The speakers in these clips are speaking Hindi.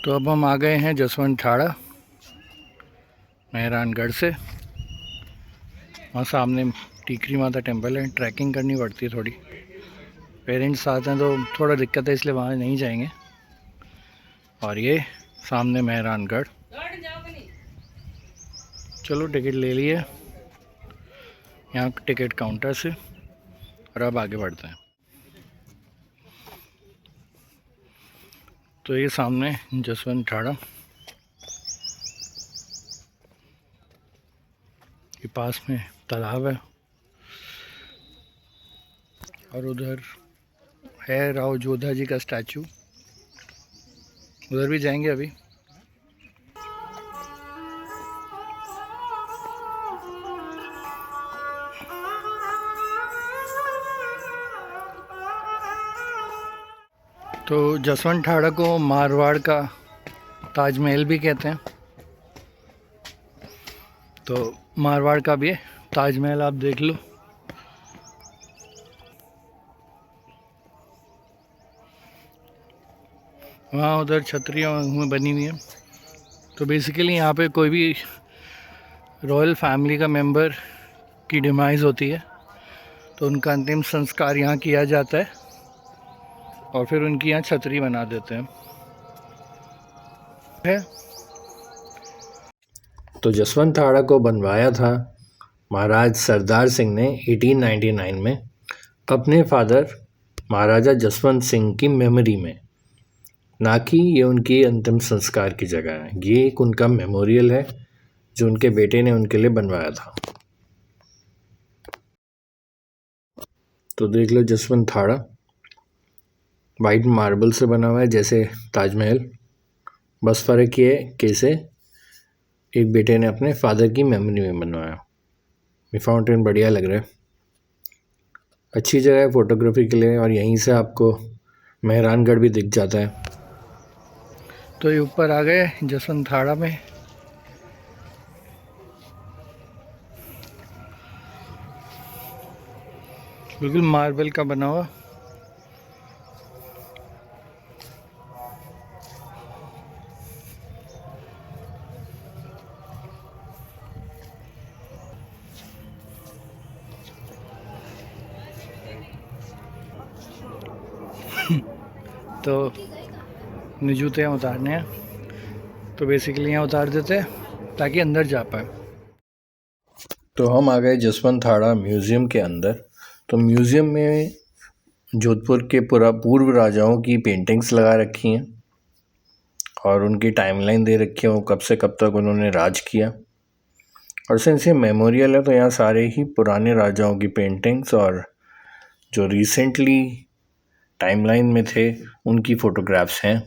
तो अब हम आ गए हैं जसवंत ठाड़ा मेहरानगढ़ से। वहाँ सामने टीकरी माता टेम्पल है। ट्रैकिंग करनी पड़ती है थोड़ी, पेरेंट्स साथ हैं तो थोड़ा दिक्कत है, इसलिए वहाँ नहीं जाएंगे। और ये सामने मेहरानगढ़। चलो टिकट ले लिए यहाँ टिकट काउंटर से, और अब आगे बढ़ते हैं। तो ये सामने जसवंत ठाड़ा, ये पास में तालाब है, और उधर है राव जोधा जी का स्टैचू, उधर भी जाएंगे अभी। तो जसवंत ठाड़ा को मारवाड़ का ताजमहल भी कहते हैं। तो मारवाड़ का भी है ताजमहल, आप देख लो। वहाँ उधर छतरियाँ में बनी हुई हैं। तो बेसिकली यहाँ पे कोई भी रॉयल फैमिली का मेंबर की डिमाइज़ होती है तो उनका अंतिम संस्कार यहाँ किया जाता है, और फिर उनकी यहाँ छतरी बना देते हैं। तो जसवंत ठाड़ा को बनवाया था महाराज सरदार सिंह ने 1899 में अपने फादर महाराजा जसवंत सिंह की मेमोरी में, ना कि ये उनकी अंतिम संस्कार की जगह है। ये एक उनका मेमोरियल है जो उनके बेटे ने उनके लिए बनवाया था। तो देख लो जसवंत ठाड़ा, वाइट मार्बल से बना हुआ है जैसे ताजमहल, बस फ़र्क ये है कि इसे एक बेटे ने अपने फादर की मेमोरी में बनवाया। ये फाउंटेन बढ़िया लग रहा है, अच्छी जगह है फ़ोटोग्राफी के लिए, और यहीं से आपको मेहरानगढ़ भी दिख जाता है। तो ये ऊपर आ गए जसवंत ठाड़ा में। बिल्कुल मार्बल का बना हुआ। तो जूते यहाँ उतारने हैं, तो बेसिकली यहाँ उतार देते हैं ताकि अंदर जा पाए। तो हम आ गए जसवंत ठाड़ा म्यूज़ियम के अंदर। तो म्यूज़ियम में जोधपुर के पूर्व राजाओं की पेंटिंग्स लगा रखी हैं, और उनकी टाइमलाइन दे रखी है, वो कब से कब तक उन्होंने राज किया। और सिंस ये मेमोरियल है तो यहाँ सारे ही पुराने राजाओं की पेंटिंग्स और जो रिसेंटली टाइमलाइन में थे उनकी फ़ोटोग्राफ्स हैं।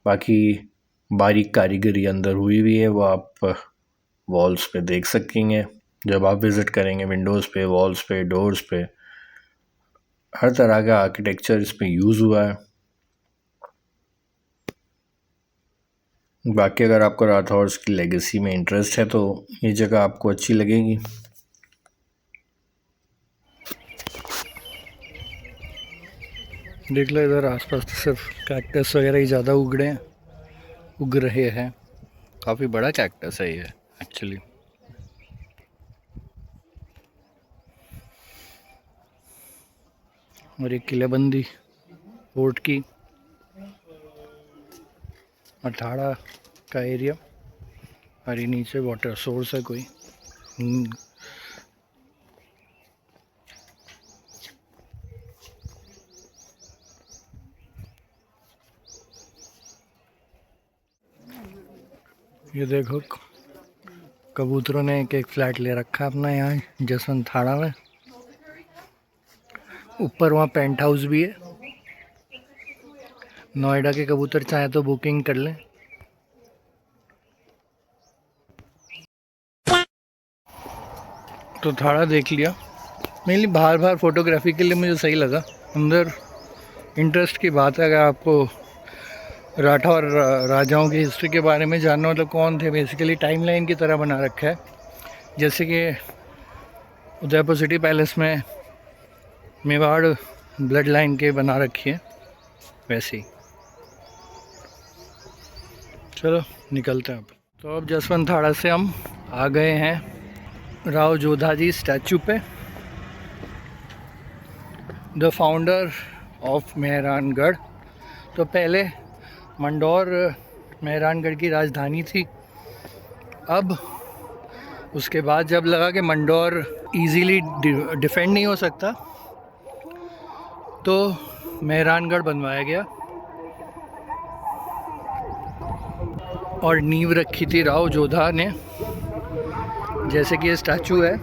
बाकी बारीक कारीगरी अंदर हुई हुई है, वो आप वॉल्स पे देख सकेंगे जब आप विज़िट करेंगे। विंडोज़ पे, वॉल्स पे, डोर्स पे, हर तरह का आर्किटेक्चर इस पे यूज़ हुआ है। बाकी अगर आपको राठौर्स की लेगेसी में इंटरेस्ट है तो ये जगह आपको अच्छी लगेगी। देख लो इधर आसपास तो सिर्फ कैक्टस वगैरह ही ज़्यादा उग रहे हैं। काफ़ी बड़ा कैक्टस है ये एक्चुअली। और एक किलेबंदी फोर्ट की, ठाड़ा का एरिया, और ये नीचे वाटर सोर्स है कोई। ये देखो कबूतरों ने एक फ्लैट ले रखा है अपना यहाँ जसवंत ठाड़ा में। ऊपर वहाँ पेंट हाउस भी है। नोएडा के कबूतर चाहे तो बुकिंग कर लें। तो ठाड़ा देख लिया। मेनली बाहर फोटोग्राफी के लिए मुझे सही लगा। अंदर इंटरेस्ट की बात है, अगर आपको राठौर राजाओं की हिस्ट्री के बारे में जानना, मतलब कौन थे, बेसिकली टाइमलाइन की तरह बना रखा है। जैसे कि उदयपुर सिटी पैलेस में मेवाड़ ब्लड लाइन के बना रखी है, वैसे ही। चलो निकलते हैं अब। तो अब जसवंत थाड़ा से हम आ गए हैं राव जोधा जी स्टैचू पे, द फाउंडर ऑफ मेहरानगढ़। तो पहले मंडौर मेहरानगढ़ की राजधानी थी। अब उसके बाद जब लगा कि मंडौर इजीली डिफेंड नहीं हो सकता तो मेहरानगढ़ बनवाया गया और नींव रखी थी राव जोधा ने। जैसे कि ये स्टैचू है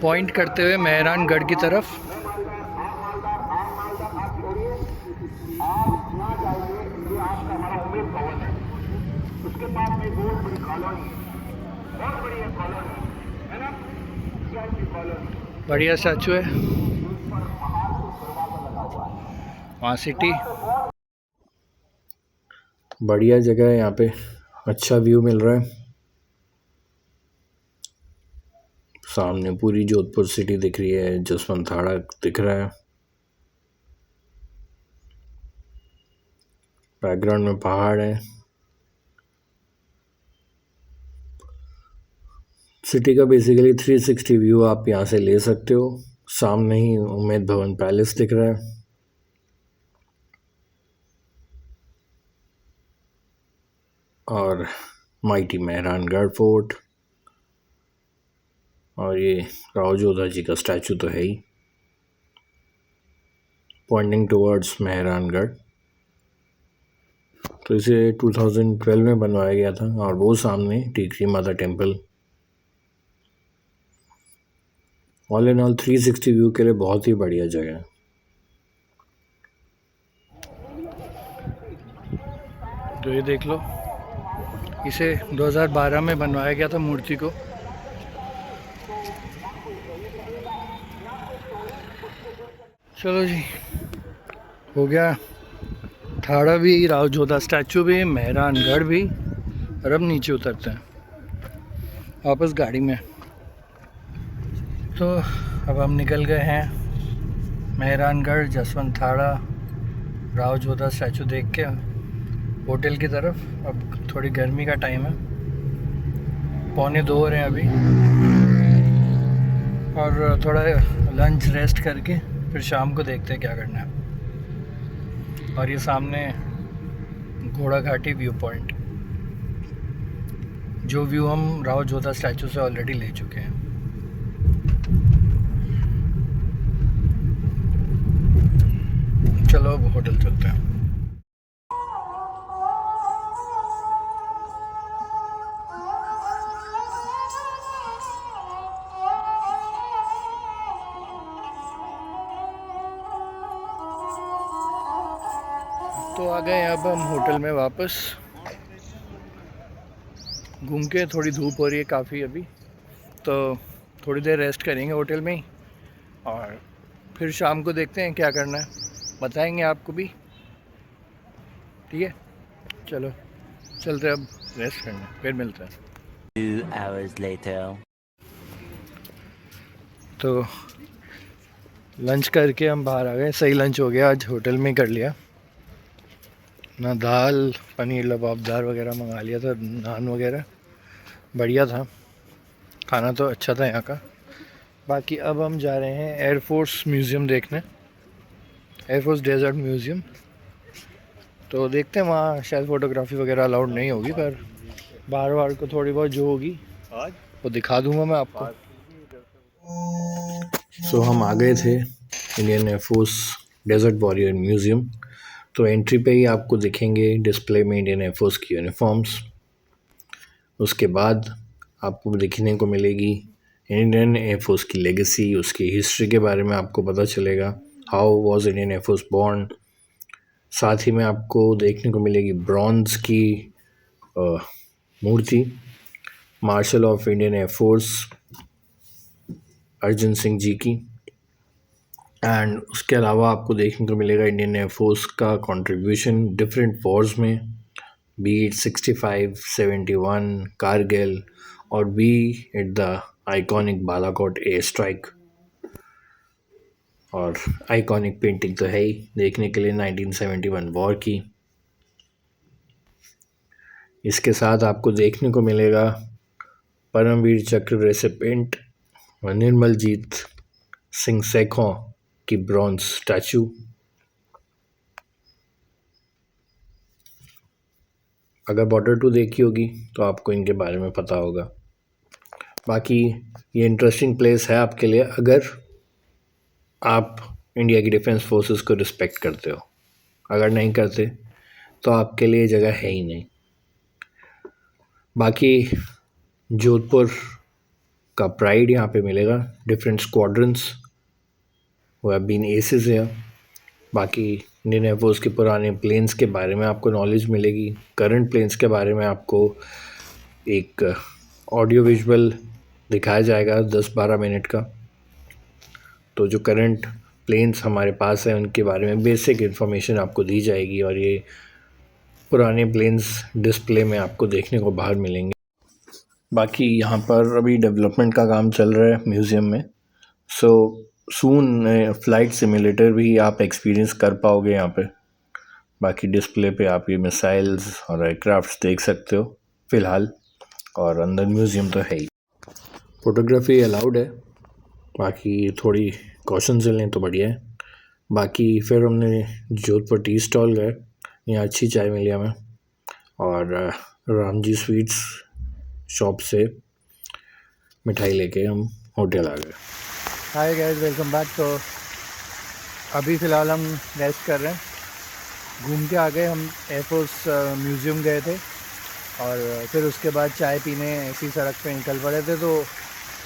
पॉइंट करते हुए मेहरानगढ़ की तरफ। बढ़िया स्टैचू है, वहाँ सिटी बढ़िया जगह है, यहाँ पे अच्छा व्यू मिल रहा है। सामने पूरी जोधपुर सिटी दिख रही है, जसवंत थाड़ा दिख रहा है, बैकग्राउंड में पहाड़ है। सिटी का बेसिकली 360 व्यू आप यहाँ से ले सकते हो। सामने ही उम्मेद भवन पैलेस दिख रहा है और माइटी मेहरानगढ़ फोर्ट, और ये राव जोधा जी का स्टैचू तो है ही, पॉइंटिंग टुवर्ड्स मेहरानगढ़। तो इसे 2012 में बनवाया गया था। और वो सामने टीकरी माता temple. All in all 360 view के लिए बहुत ही बढ़िया जगह है। तो ये देख लो, इसे 2012 में बनवाया गया था मूर्ति को। चलो जी, हो गया थाड़ा भी, राव जोधा स्टैचू भी, मेहरानगढ़ भी। और अब नीचे उतरते हैं वापस गाड़ी में। तो अब हम निकल गए हैं मेहरानगढ़, जसवंत थाड़ा, राव जोधा स्टैचू देख के होटल की तरफ। अब थोड़ी गर्मी का टाइम है, 1:45 हो रहे हैं अभी, और थोड़ा लंच रेस्ट करके फिर शाम को देखते हैं क्या करना है। और ये सामने घोड़ा घाटी व्यू पॉइंट, जो व्यू हम राव जोधा स्टैचू से ऑलरेडी ले चुके हैं। चलो अब होटल चलते हैं। तो आ गए अब हम होटल में वापस। घूम के, थोड़ी धूप हो रही है काफ़ी अभी, तो थोड़ी देर रेस्ट करेंगे होटल में ही, और फिर शाम को देखते हैं क्या करना है, बताएंगे आपको भी। ठीक है, चलो चलते हैं अब रेस्ट करने, फिर मिलते हैं। 2 hours later. तो लंच करके हम बाहर आ गए। सही लंच हो गया, आज होटल में ही कर लिया ना। दाल पनीर लबाबदार वगैरह मंगा लिया था, नान वगैरह बढ़िया था, खाना तो अच्छा था यहाँ का। बाकी अब हम जा रहे हैं एयरफोर्स म्यूज़ियम देखने, एयरफोर्स डेजर्ट म्यूज़ियम। तो देखते हैं, वहाँ शायद फ़ोटोग्राफी वगैरह अलाउड नहीं होगी, पर बार बार को थोड़ी बहुत जो होगी वो दिखा दूँगा मैं आपको। सो हम आ गए थे Indian air force desert warrior museum. तो एंट्री पे ही आपको दिखेंगे डिस्प्ले में इंडियन एयरफोर्स की यूनिफॉर्म्स। उसके बाद आपको देखने को मिलेगी इंडियन एयरफोर्स की लेगेसी, उसकी हिस्ट्री के बारे में आपको पता चलेगा, how was Indian air force born. साथ ही में आपको देखने को मिलेगी ब्रॉन्ज की मूर्ति, marshal of Indian air force Arjan Singh ji की। एंड उसके अलावा आपको देखने को मिलेगा इंडियन एयरफोर्स का कंट्रीब्यूशन डिफरेंट वॉर्स में, बी 65, 71, कारगिल, और be it the iconic Balakot air strike. और आइकॉनिक पेंटिंग तो है ही देखने के लिए 1971 वॉर की। इसके साथ आपको देखने को मिलेगा परमवीर चक्र रेसिपेंट और निर्मलजीत सिंह सेखों की ब्रॉन्ज स्टैचू। अगर बॉर्डर 2 देखी होगी तो आपको इनके बारे में पता होगा। बाकी ये इंटरेस्टिंग प्लेस है आपके लिए अगर आप इंडिया की डिफेंस फोर्सेस को रिस्पेक्ट करते हो। अगर नहीं करते तो आपके लिए जगह है ही नहीं। बाकी जोधपुर का प्राइड यहाँ पे मिलेगा। डिफरेंट स्क्वाड्रंस वो हैव बीन एसेस है। बाकी इंडियन एयरफोर्स के पुराने प्लेन्स के बारे में आपको नॉलेज मिलेगी। करंट प्लेन्स के बारे में आपको एक ऑडियो विजुअल दिखाया जाएगा 10-12 मिनट का। तो जो करंट प्लेन्स हमारे पास हैं उनके बारे में बेसिक इन्फॉर्मेशन आपको दी जाएगी और ये पुराने प्लेन्स डिस्प्ले में आपको देखने को बाहर मिलेंगे। बाकी यहाँ पर अभी डेवलपमेंट का काम चल रहा है म्यूज़ियम में। सो सून फ़्लाइट सिमुलेटर भी आप एक्सपीरियंस कर पाओगे यहाँ पे। बाकी डिस्प्ले पे आप ये मिसाइल्स और एयरक्राफ्ट्स देख सकते हो फ़िलहाल, और अंदर म्यूज़ियम तो है ही। फ़ोटोग्राफी अलाउड है, बाकी थोड़ी कॉशन से लें तो बढ़िया है। बाकी फिर हमने जोधपुर टी स्टॉल गए, यहाँ अच्छी चाय मिली हमें, और रामजी स्वीट्स शॉप से मिठाई लेके हम होटल आ गए। Hi guys, welcome back. तो अभी फ़िलहाल हम रेस्ट कर रहे हैं। घूम के आ गए, हम एयरफोर्स म्यूज़ियम गए थे और फिर उसके बाद चाय पीने ऐसी सड़क पे निकल पड़े थे। तो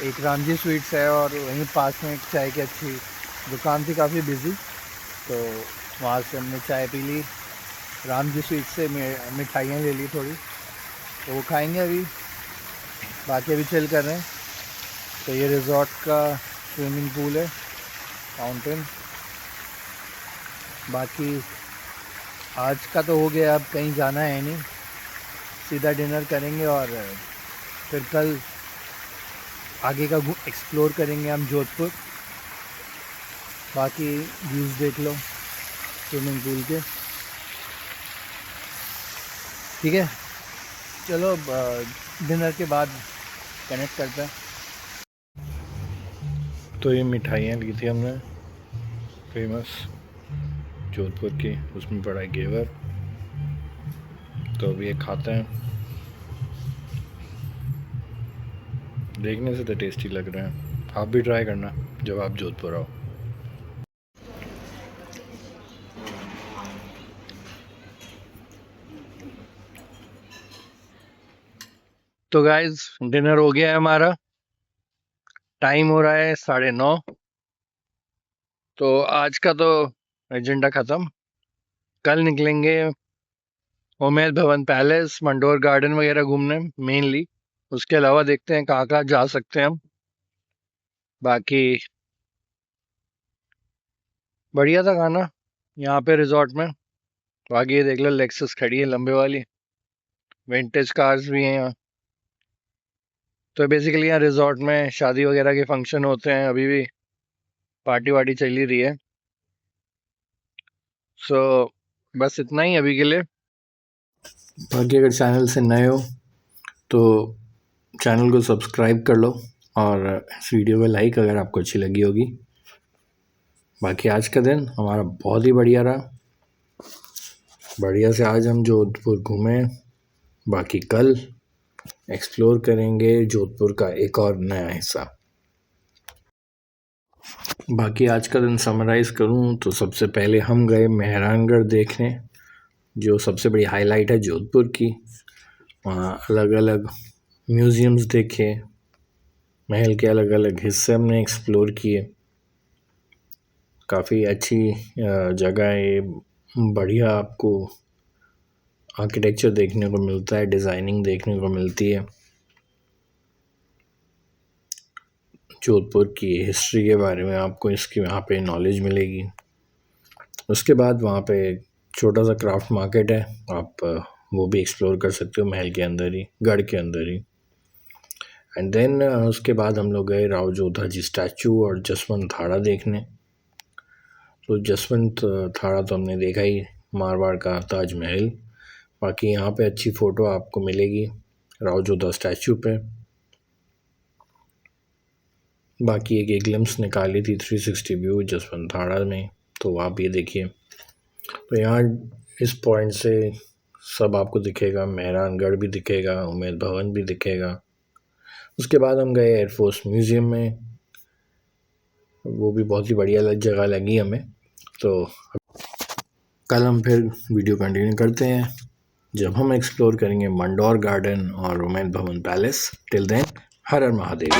एक रामजी स्वीट्स है और वहीं पास में एक चाय की अच्छी दुकान थी, काफ़ी बिज़ी। तो वहाँ से हमने चाय पी ली, रामजी स्वीट्स से मिठाइयाँ ले ली थोड़ी, तो वो खाएंगे अभी। बाकी अभी चिल कर रहे हैं। तो ये रिज़ॉर्ट का स्विमिंग पूल है, फाउंटेन। बाकी आज का तो हो गया, अब कहीं जाना है नहीं, सीधा डिनर करेंगे और फिर कल आगे का एक्सप्लोर करेंगे हम जोधपुर। बाकी व्यूज़ देख लो स्विमिंग पूल के, ठीक है। चलो अब डिनर के बाद कनेक्ट करते हैं। तो ये मिठाइयाँ ली थी हमने फेमस जोधपुर की, उसमें पड़ा है घेवर। तो अभी ये खाते हैं। देखने से तो टेस्टी लग रहे हैं, आप भी ट्राई करना जब आप जोधपुर आओ। तो गाइज डिनर हो गया है हमारा, टाइम हो रहा है 9:30। तो आज का तो एजेंडा ख़त्म। कल निकलेंगे उमेद भवन पैलेस, मंडोर गार्डन वगैरह घूमने मेनली। उसके अलावा देखते हैं कहाँ कहाँ जा सकते हैं हम। बाकी बढ़िया था खाना यहाँ पे रिजॉर्ट में। बाकी ये देख लो लेक्सस खड़ी है लंबे वाली, विंटेज कार्स भी हैं यहाँ। तो बेसिकली यहाँ रिजॉर्ट में शादी वगैरह के फंक्शन होते हैं, अभी भी पार्टी वार्टी चल ही रही है। सो बस इतना ही अभी के लिए। बाकी अगर चैनल से नए हो तो चैनल को सब्सक्राइब कर लो और इस वीडियो को लाइक अगर आपको अच्छी लगी होगी। बाकी आज का दिन हमारा बहुत ही बढ़िया रहा। बढ़िया से आज हम जोधपुर घूमे। बाकी कल एक्सप्लोर करेंगे जोधपुर का एक और नया हिस्सा। बाकी आज का दिन समराइज़ करूं तो सबसे पहले हम गए मेहरानगढ़ देखने, जो सबसे बड़ी हाईलाइट है जोधपुर की। वहाँ अलग अलग म्यूज़ियम्स देखे, महल के अलग अलग हिस्से हमने एक्सप्लोर किए। काफ़ी अच्छी जगह है, बढ़िया आपको आर्किटेक्चर देखने को मिलता है, डिज़ाइनिंग देखने को मिलती है। जोधपुर की हिस्ट्री के बारे में आपको इसकी यहाँ पे नॉलेज मिलेगी। उसके बाद वहाँ पे छोटा सा क्राफ्ट मार्केट है, आप वो भी एक्सप्लोर कर सकते हो महल के अंदर ही, गढ़ के अंदर ही। एंड देन उसके बाद हम लोग गए राव जोधा जी स्टैचू और जसवंत थाड़ा देखने। तो जसवंत थाड़ा तो हमने देखा ही, मारवाड़ का ताजमहल। बाकी यहाँ पे अच्छी फ़ोटो आपको मिलेगी राव जोधा स्टैचू पे। बाकी एक ग्लिम्स निकाली थी 360 व्यू जसवंत थाड़ा में, तो आप ये देखिए। तो यहाँ इस पॉइंट से सब आपको दिखेगा, मेहरानगढ़ भी दिखेगा, उम्मेद भवन भी दिखेगा। उसके बाद हम गए एयरफोर्स म्यूज़ियम में, वो भी बहुत ही बढ़िया जगह लगी हमें। तो कल हम फिर वीडियो कंटिन्यू करते हैं जब हम एक्सप्लोर करेंगे मंडौर गार्डन और उम्मेद भवन पैलेस। टिल देन, हर हर महादेव।